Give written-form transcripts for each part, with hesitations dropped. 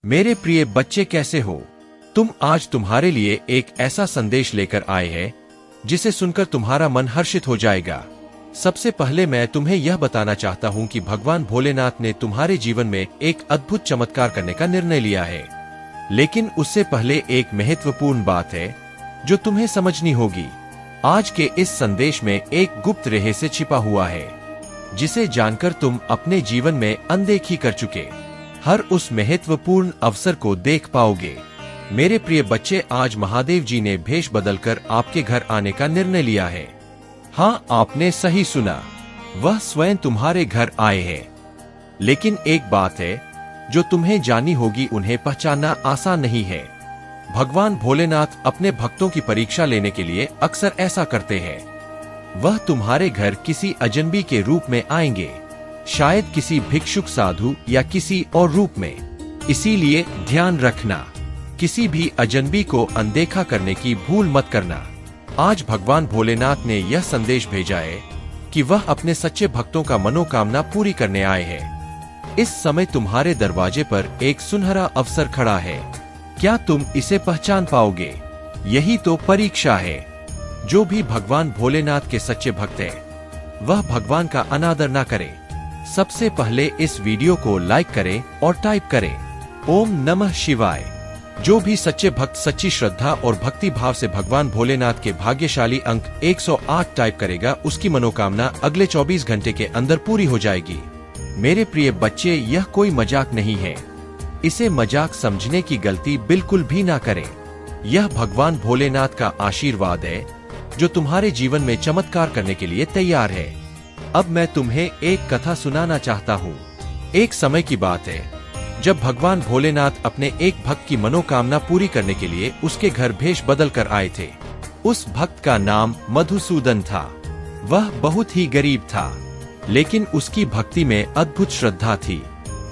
मेरे प्रिय बच्चे, कैसे हो तुम? आज तुम्हारे लिए एक ऐसा संदेश लेकर आए हैं जिसे सुनकर तुम्हारा मन हर्षित हो जाएगा। सबसे पहले मैं तुम्हें यह बताना चाहता हूँ कि भगवान भोलेनाथ ने तुम्हारे जीवन में एक अद्भुत चमत्कार करने का निर्णय लिया है। लेकिन उससे पहले एक महत्वपूर्ण बात है जो तुम्हें समझनी होगी। आज के इस संदेश में एक गुप्त रहस्य छिपा हुआ है जिसे जानकर तुम अपने जीवन में अनदेखी कर चुके हर उस महत्वपूर्ण अवसर को देख पाओगे। मेरे प्रिय बच्चे, आज महादेव जी ने भेष बदलकर आपके घर आने का निर्णय लिया है। हाँ, आपने सही सुना, वह स्वयं तुम्हारे घर आए हैं। लेकिन एक बात है जो तुम्हें जाननी होगी, उन्हें पहचानना आसान नहीं है। भगवान भोलेनाथ अपने भक्तों की परीक्षा लेने के लिए अक्सर ऐसा करते हैं। वह तुम्हारे घर किसी अजनबी के रूप में आएंगे, शायद किसी भिक्षुक, साधु या किसी और रूप में। इसीलिए ध्यान रखना, किसी भी अजनबी को अनदेखा करने की भूल मत करना। आज भगवान भोलेनाथ ने यह संदेश भेजा है कि वह अपने सच्चे भक्तों का मनोकामना पूरी करने आए हैं। इस समय तुम्हारे दरवाजे पर एक सुनहरा अवसर खड़ा है। क्या तुम इसे पहचान पाओगे? यही तो परीक्षा है। जो भी भगवान भोलेनाथ के सच्चे भक्त हैं, वह भगवान का अनादर ना करे। सबसे पहले इस वीडियो को लाइक करें और टाइप करें ओम नमः शिवाय। जो भी सच्चे भक्त सच्ची श्रद्धा और भक्ति भाव से भगवान भोलेनाथ के भाग्यशाली अंक 108 टाइप करेगा, उसकी मनोकामना अगले 24 घंटे के अंदर पूरी हो जाएगी। मेरे प्रिय बच्चे, यह कोई मजाक नहीं है। इसे मजाक समझने की गलती बिल्कुल भी ना करें। यह भगवान भोलेनाथ का आशीर्वाद है जो तुम्हारे जीवन में चमत्कार करने के लिए तैयार है। अब मैं तुम्हें एक कथा सुनाना चाहता हूँ। एक समय की बात है जब भगवान भोलेनाथ अपने एक भक्त की मनोकामना पूरी करने के लिए उसके घर भेष बदल कर आए थे। उस भक्त का नाम मधुसूदन था। वह बहुत ही गरीब था, लेकिन उसकी भक्ति में अद्भुत श्रद्धा थी।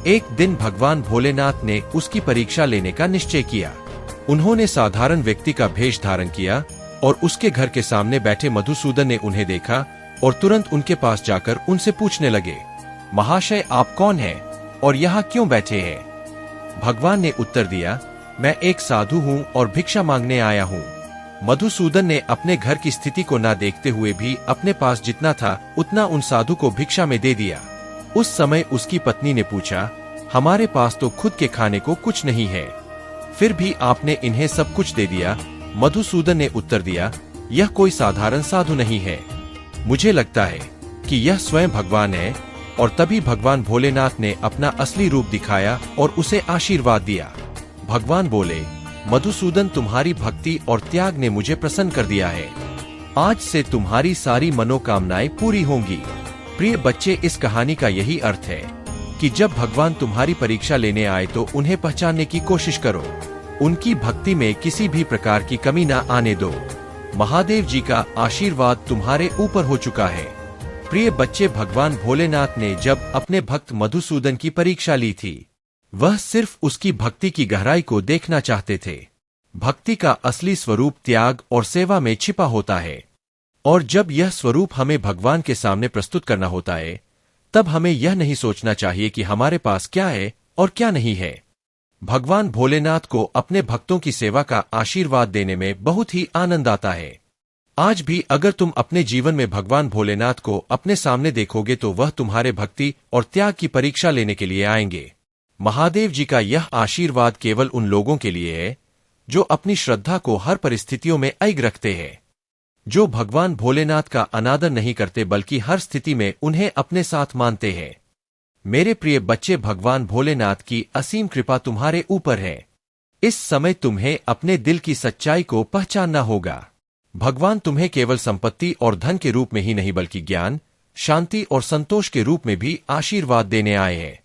एक दिन भगवान भोलेनाथ ने उसकी परीक्षा लेने का निश्चय किया। उन्होंने साधारण व्यक्ति का भेष धारण किया और उसके घर के सामने बैठे मधुसूदन ने उन्हें देखा और तुरंत उनके पास जाकर उनसे पूछने लगे, महाशय, आप कौन हैं और यहाँ क्यों बैठे हैं? भगवान ने उत्तर दिया, मैं एक साधु हूँ और भिक्षा मांगने आया हूँ। मधुसूदन ने अपने घर की स्थिति को ना देखते हुए भी अपने पास जितना था उतना उन साधु को भिक्षा में दे दिया। उस समय उसकी पत्नी ने पूछा, हमारे पास तो खुद के खाने को कुछ नहीं है, फिर भी आपने इन्हें सब कुछ दे दिया। मधुसूदन ने उत्तर दिया, यह कोई साधारण साधु नहीं है, मुझे लगता है कि यह स्वयं भगवान है। और तभी भगवान भोलेनाथ ने अपना असली रूप दिखाया और उसे आशीर्वाद दिया। भगवान बोले, मधुसूदन, तुम्हारी भक्ति और त्याग ने मुझे प्रसन्न कर दिया है। आज से तुम्हारी सारी मनोकामनाएं पूरी होंगी। प्रिय बच्चे, इस कहानी का यही अर्थ है कि जब भगवान तुम्हारी परीक्षा लेने आए तो उन्हें पहचानने की कोशिश करो। उनकी भक्ति में किसी भी प्रकार की कमी ना आने दो। महादेव जी का आशीर्वाद तुम्हारे ऊपर हो चुका है। प्रिय बच्चे, भगवान भोलेनाथ ने जब अपने भक्त मधुसूदन की परीक्षा ली थी, वह सिर्फ उसकी भक्ति की गहराई को देखना चाहते थे। भक्ति का असली स्वरूप त्याग और सेवा में छिपा होता है। और जब यह स्वरूप हमें भगवान के सामने प्रस्तुत करना होता है, तब हमें यह नहीं सोचना चाहिए कि हमारे पास क्या है और क्या नहीं है। भगवान भोलेनाथ को अपने भक्तों की सेवा का आशीर्वाद देने में बहुत ही आनंद आता है। आज भी अगर तुम अपने जीवन में भगवान भोलेनाथ को अपने सामने देखोगे तो वह तुम्हारे भक्ति और त्याग की परीक्षा लेने के लिए आएंगे। महादेव जी का यह आशीर्वाद केवल उन लोगों के लिए है जो अपनी श्रद्धा को हर परिस्थितियों में अडिग रखते हैं, जो भगवान भोलेनाथ का अनादर नहीं करते बल्कि हर स्थिति में उन्हें अपने साथ मानते हैं। मेरे प्रिय बच्चे, भगवान भोलेनाथ की असीम कृपा तुम्हारे ऊपर है। इस समय तुम्हें अपने दिल की सच्चाई को पहचानना होगा। भगवान तुम्हें केवल संपत्ति और धन के रूप में ही नहीं बल्कि ज्ञान, शांति और संतोष के रूप में भी आशीर्वाद देने आए हैं।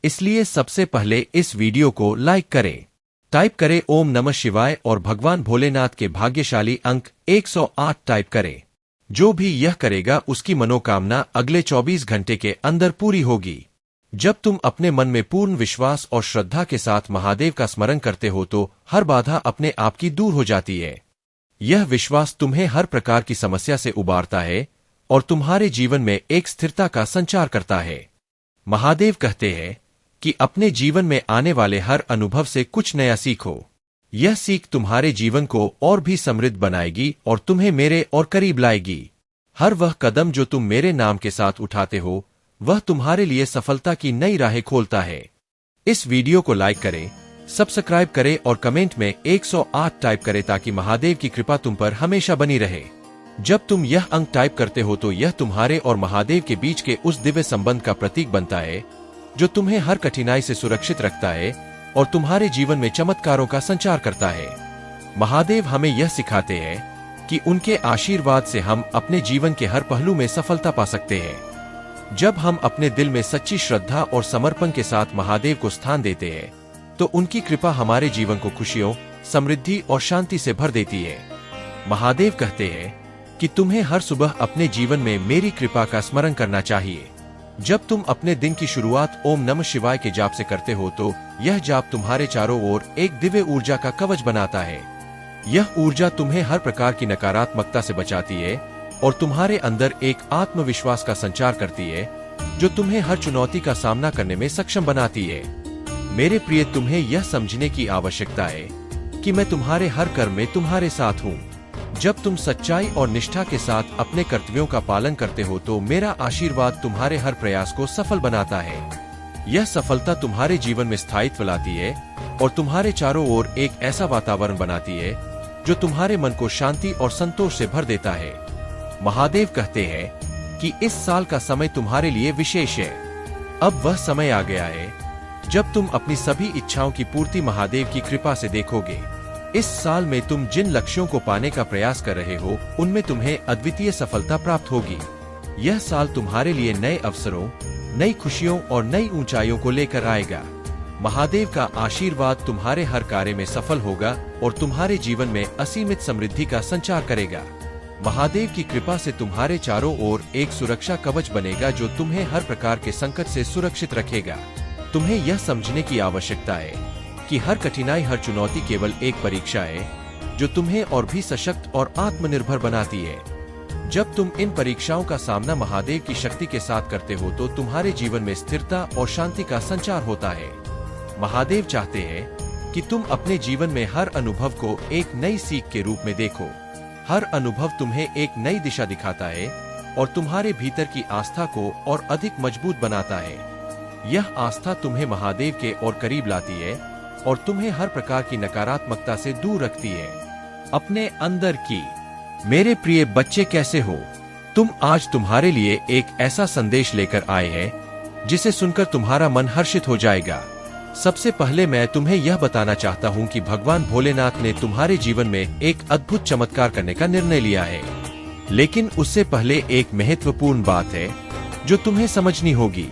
इसलिए सबसे पहले इस वीडियो को लाइक करें, टाइप करें ओम नमः शिवाय और भगवान भोलेनाथ के भाग्यशाली अंक 108 टाइप करें। जो भी यह करेगा उसकी मनोकामना अगले 24 घंटे के अंदर पूरी होगी। जब तुम अपने मन में पूर्ण विश्वास और श्रद्धा के साथ महादेव का स्मरण करते हो तो हर बाधा अपने आप की दूर हो जाती है। यह विश्वास तुम्हें हर प्रकार की समस्या से उबारता है और तुम्हारे जीवन में एक स्थिरता का संचार करता है। महादेव कहते हैं कि अपने जीवन में आने वाले हर अनुभव से कुछ नया सीखो। यह सीख तुम्हारे जीवन को और भी समृद्ध बनाएगी और तुम्हें मेरे और करीब लाएगी। हर वह कदम जो तुम मेरे नाम के साथ उठाते हो, वह तुम्हारे लिए सफलता की नई राहें खोलता है। इस वीडियो को लाइक करें, सब्सक्राइब करें और कमेंट में 108 टाइप करें ताकि महादेव की कृपा तुम पर हमेशा बनी रहे। जब तुम यह अंक टाइप करते हो तो यह तुम्हारे और महादेव के बीच के उस दिव्य संबंध का प्रतीक बनता है जो तुम्हें हर कठिनाई से सुरक्षित रखता है और तुम्हारे जीवन में चमत्कारों का संचार करता है। महादेव हमें यह सिखाते हैं कि उनके आशीर्वाद से हम अपने जीवन के हर पहलू में सफलता पा सकते हैं। जब हम अपने दिल में सच्ची श्रद्धा और समर्पण के साथ महादेव को स्थान देते हैं तो उनकी कृपा हमारे जीवन को खुशियों, समृद्धि और शांति से भर देती है। महादेव कहते हैं कि तुम्हें हर सुबह अपने जीवन में मेरी कृपा का स्मरण करना चाहिए। जब तुम अपने दिन की शुरुआत ओम नमः शिवाय के जाप से करते हो तो यह जाप तुम्हारे चारों ओर एक दिव्य ऊर्जा का कवच बनाता है। यह ऊर्जा तुम्हें हर प्रकार की नकारात्मकता से बचाती है और तुम्हारे अंदर एक आत्मविश्वास का संचार करती है जो तुम्हें हर चुनौती का सामना करने में सक्षम बनाती है। मेरे प्रिय, तुम्हें यह समझने की आवश्यकता है कि मैं तुम्हारे हर कर्म में तुम्हारे साथ हूँ। जब तुम सच्चाई और निष्ठा के साथ अपने कर्तव्यों का पालन करते हो तो मेरा आशीर्वाद तुम्हारे हर प्रयास को सफल बनाता है। यह सफलता तुम्हारे जीवन में स्थायित्व लाती है और तुम्हारे चारों ओर एक ऐसा वातावरण बनाती है जो तुम्हारे मन को शांति और संतोष से भर देता है। महादेव कहते हैं कि इस साल का समय तुम्हारे लिए विशेष है। अब वह समय आ गया है जब तुम अपनी सभी इच्छाओं की पूर्ति महादेव की कृपा से देखोगे। इस साल में तुम जिन लक्ष्यों को पाने का प्रयास कर रहे हो उनमें तुम्हें अद्वितीय सफलता प्राप्त होगी। यह साल तुम्हारे लिए नए अवसरों, नई खुशियों और नई ऊंचाइयों को लेकर आएगा। महादेव का आशीर्वाद तुम्हारे हर कार्य में सफल होगा और तुम्हारे जीवन में असीमित समृद्धि का संचार करेगा। महादेव की कृपा से तुम्हारे चारों ओर एक सुरक्षा कवच बनेगा जो तुम्हें हर प्रकार के संकट से सुरक्षित रखेगा। तुम्हें यह समझने की आवश्यकता है कि हर कठिनाई, हर चुनौती केवल एक परीक्षा है जो तुम्हें और भी सशक्त और आत्मनिर्भर बनाती है। जब तुम इन परीक्षाओं का सामना महादेव की शक्ति के साथ करते हो तो तुम्हारे जीवन में स्थिरता और शांति का संचार होता है। महादेव चाहते हैं कि तुम अपने जीवन में हर अनुभव को एक नई सीख के रूप में देखो। हर अनुभव तुम्हें एक नई दिशा दिखाता है और तुम्हारे भीतर की आस्था को और अधिक मजबूत बनाता है। यह आस्था तुम्हें महादेव के और करीब लाती है और तुम्हें हर प्रकार की नकारात्मकता से दूर रखती है। अपने अंदर की मेरे प्रिय बच्चे, कैसे हो तुम? आज तुम्हारे लिए एक ऐसा संदेश लेकर आए हैं जिसे सुनकर तुम्हारा मन हर्षित हो जाएगा। सबसे पहले मैं तुम्हें यह बताना चाहता हूँ कि भगवान भोलेनाथ ने तुम्हारे जीवन में एक अद्भुत चमत्कार करने का निर्णय लिया है। लेकिन उससे पहले एक महत्वपूर्ण बात है जो तुम्हें समझनी होगी।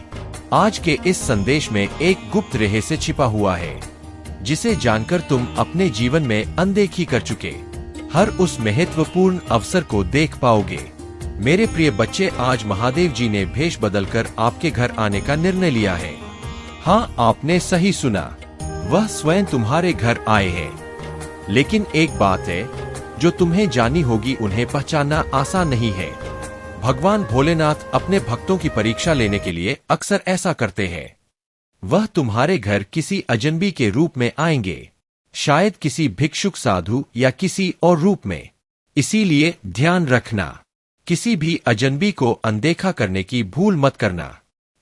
आज के इस संदेश में एक गुप्त रहस्य छिपा हुआ है जिसे जानकर तुम अपने जीवन में अनदेखी कर चुके हर उस महत्वपूर्ण अवसर को देख पाओगे। मेरे प्रिय बच्चे, आज महादेव जी ने भेष बदलकर आपके घर आने का निर्णय लिया है। हाँ, आपने सही सुना, वह स्वयं तुम्हारे घर आए हैं। लेकिन एक बात है जो तुम्हें जाननी होगी, उन्हें पहचानना आसान नहीं है। भगवान भोलेनाथ अपने भक्तों की परीक्षा लेने के लिए अक्सर ऐसा करते हैं। वह तुम्हारे घर किसी अजनबी के रूप में आएंगे, शायद किसी भिक्षुक, साधु या किसी और रूप में। इसीलिए ध्यान रखना, किसी भी अजनबी को अनदेखा करने की भूल मत करना।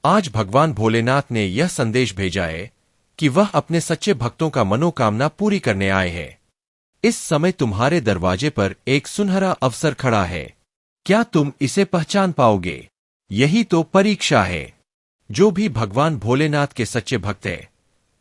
आज भगवान भोलेनाथ ने यह संदेश भेजा है कि वह अपने सच्चे भक्तों का मनोकामना पूरी करने आए हैं। इस समय तुम्हारे दरवाजे पर एक सुनहरा अवसर खड़ा है। क्या तुम इसे पहचान पाओगे? यही तो परीक्षा है। जो भी भगवान भोलेनाथ के सच्चे भक्त है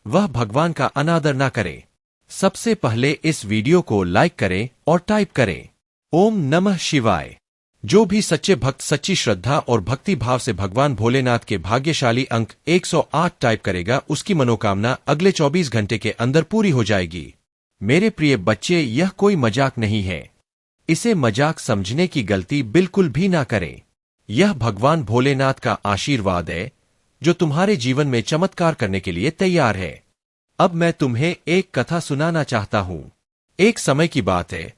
वह भगवान का अनादर ना करे। सबसे पहले इस वीडियो को लाइक करें और टाइप करें ओम नमः शिवाय। जो भी सच्चे भक्त सच्ची श्रद्धा और भक्ति भाव से भगवान भोलेनाथ के भाग्यशाली अंक 108 टाइप करेगा, उसकी मनोकामना अगले 24 घंटे के अंदर पूरी हो जाएगी। मेरे प्रिय बच्चे, यह कोई मजाक नहीं है। इसे मजाक समझने की गलती बिल्कुल भी ना करें। यह भगवान भोलेनाथ का आशीर्वाद है जो तुम्हारे जीवन में चमत्कार करने के लिए तैयार है। अब मैं तुम्हें एक कथा सुनाना चाहता हूँ। एक समय की बात है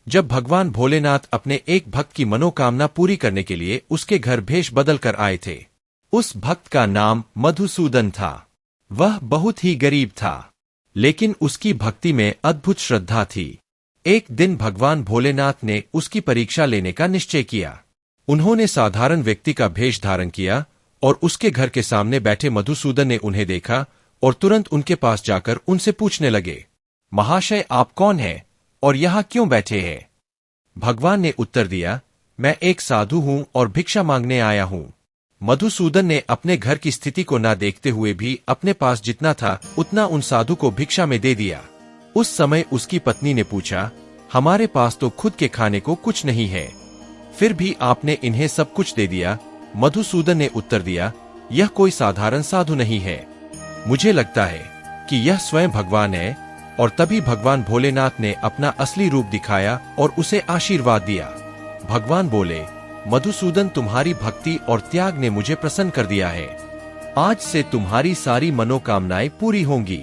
जब भगवान भोलेनाथ अपने एक भक्त की मनोकामना पूरी करने के लिए उसके घर भेष बदल कर आए थे। उस भक्त का नाम मधुसूदन था। वह बहुत ही गरीब था, लेकिन उसकी भक्ति में अद्भुत श्रद्धा थी। एक दिन भगवान भोलेनाथ ने उसकी परीक्षा लेने का निश्चय किया। उन्होंने साधारण व्यक्ति का भेष धारण किया और उसके घर के सामने बैठे मधुसूदन ने उन्हें देखा और तुरंत उनके पास जाकर उनसे पूछने लगे, महाशय आप कौन हैं और यहाँ क्यों बैठे हैं? भगवान ने उत्तर दिया, मैं एक साधु हूँ और भिक्षा मांगने आया हूँ। मधुसूदन ने अपने घर की स्थिति को न देखते हुए भी अपने पास जितना था उतना उन साधु को भिक्षा में दे दिया। उस समय उसकी पत्नी ने पूछा, हमारे पास तो खुद के खाने को कुछ नहीं है, फिर भी आपने इन्हें सब कुछ दे दिया। मधुसूदन ने उत्तर दिया, यह कोई साधारण साधु नहीं है, मुझे लगता है कि यह स्वयं भगवान है। और तभी भगवान भोलेनाथ ने अपना असली रूप दिखाया और उसे आशीर्वाद दिया। भगवान बोले, मधुसूदन तुम्हारी भक्ति और त्याग ने मुझे प्रसन्न कर दिया है, आज से तुम्हारी सारी मनोकामनाएं पूरी होंगी।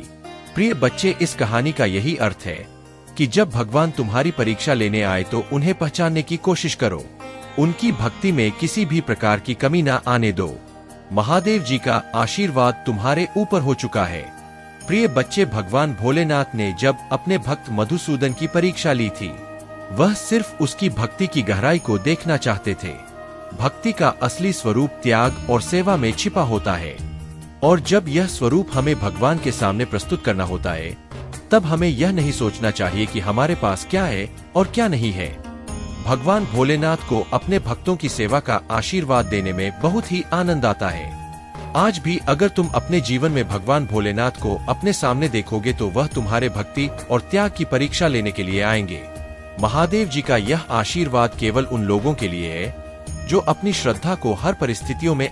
प्रिय बच्चे, इस कहानी का यही अर्थ है कि जब भगवान तुम्हारी परीक्षा लेने आए तो उन्हें पहचानने की कोशिश करो, उनकी भक्ति में किसी भी प्रकार की कमी ना आने दो। महादेव जी का आशीर्वाद तुम्हारे ऊपर हो चुका है। प्रिय बच्चे, भगवान भोलेनाथ ने जब अपने भक्त मधुसूदन की परीक्षा ली थी, वह सिर्फ उसकी भक्ति की गहराई को देखना चाहते थे। भक्ति का असली स्वरूप त्याग और सेवा में छिपा होता है, और जब यह स्वरूप हमें भगवान के सामने प्रस्तुत करना होता है, तब हमें यह नहीं सोचना चाहिए कि हमारे पास क्या है और क्या नहीं है। भगवान भोलेनाथ को अपने भक्तों की सेवा का आशीर्वाद देने में बहुत ही आनंद आता है। आज भी अगर तुम अपने जीवन में भगवान भोलेनाथ को अपने सामने देखोगे तो वह तुम्हारे भक्ति और त्याग की परीक्षा लेने के लिए आएंगे। महादेव जी का यह आशीर्वाद केवल उन लोगों के लिए है जो अपनी श्रद्धा को हर परिस्थितियों में